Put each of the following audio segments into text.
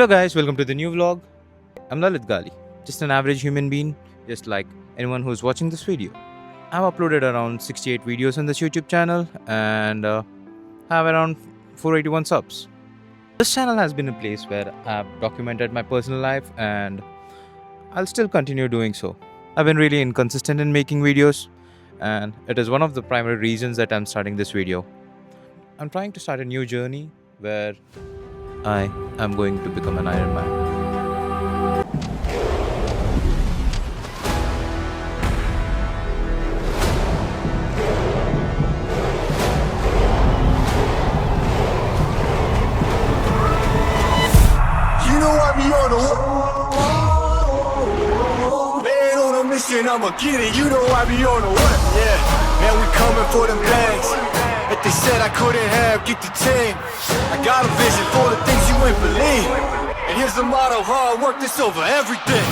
Hello guys, welcome to the new vlog. I'm Lalith, just an average human being, just like anyone who's watching this video. I've uploaded around 68 videos on this YouTube channel and have around 481 subs. This channel has been a place where I've documented my personal life and I'll still continue doing so. I've been really inconsistent in making videos and it is one of the primary reasons that I'm starting this video. I'm trying to start a new journey where I am going to become an Ironman. You know I be on the man on a mission, I'ma get it. You know I be on the what? Yeah, man, we coming for them bags. If they said I couldn't have, get the team. I got a vision for the things you ain't believe. And here's the motto: hard work, this over everything.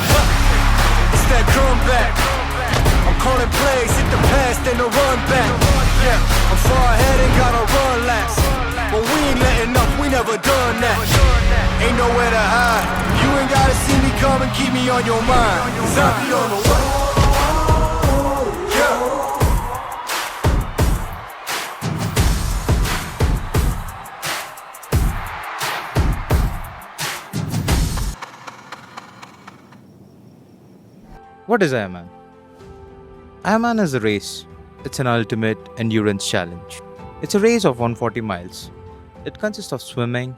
It's that comeback. I'm calling plays, hit the pass, then the run back. Yeah, I'm far ahead and gotta run laps. But we ain't letting up, we never done that. Ain't nowhere to hide. You ain't gotta see me come and keep me on your mind. 'Cause I be on the way. Yeah. What is Ironman? Ironman is a race. It's an ultimate endurance challenge. It's a race of 140 miles. It consists of swimming,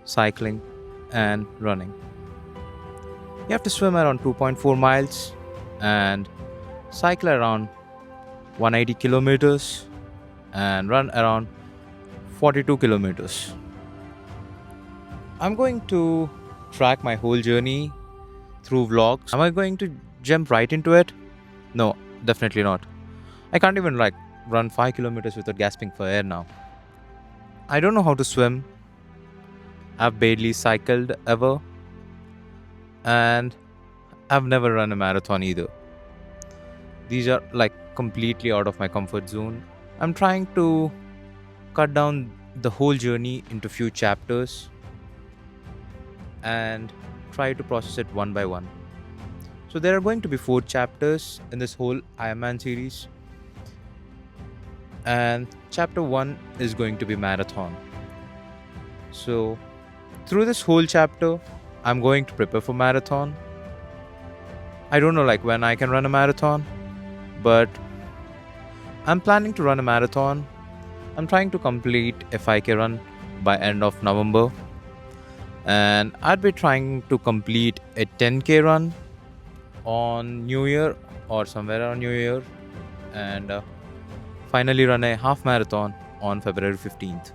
cycling, and running. You have to swim around 2.4 miles and cycle around 180 kilometers and run around 42 kilometers. I'm going to track my whole journey through vlogs. Am I going to jump right into it? No, definitely not. I can't even run 5 kilometers without gasping for air now. I don't know how to swim. I've barely cycled ever. And I've never run a marathon either. These are completely out of my comfort zone. I'm trying to cut down the whole journey into few chapters and try to process it one by one. So there are going to be 4 chapters in this whole Ironman series. And chapter 1 is going to be marathon. So through this whole chapter, I'm going to prepare for marathon. I don't know when I can run a marathon, but I'm planning to run a marathon. I'm trying to complete a 5K run by end of November. And I'd be trying to complete a 10K run on New Year or somewhere around New Year, and finally run a half marathon on February 15th.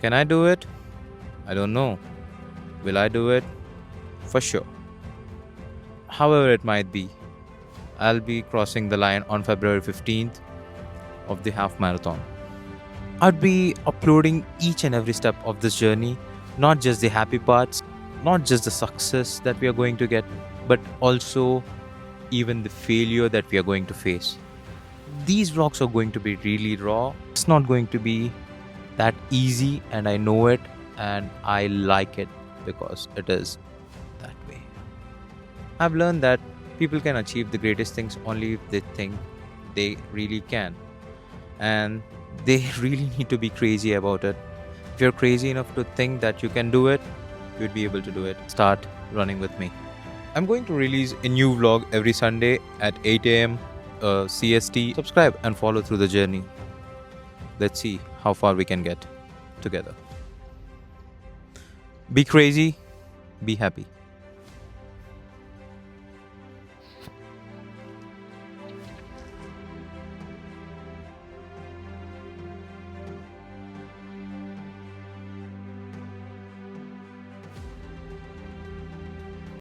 Can I do it? I don't know. Will I do it? For sure. However it might be, I'll be crossing the line on February 15th of the half marathon. I'd be uploading each and every step of this journey, not just the happy parts, not just the success that we are going to get, but also even the failure that we are going to face. These vlogs are going to be really raw. It's not going to be that easy, and I know it, and I like it because it is that way. I've learned that people can achieve the greatest things only if they think they really can, and they really need to be crazy about it. If you're crazy enough to think that you can do it, you'd be able to do it. Start running with me. I'm going to release a new vlog every Sunday at 8 a.m. CST. Subscribe and follow through the journey. Let's see how far we can get together. Be crazy, be happy.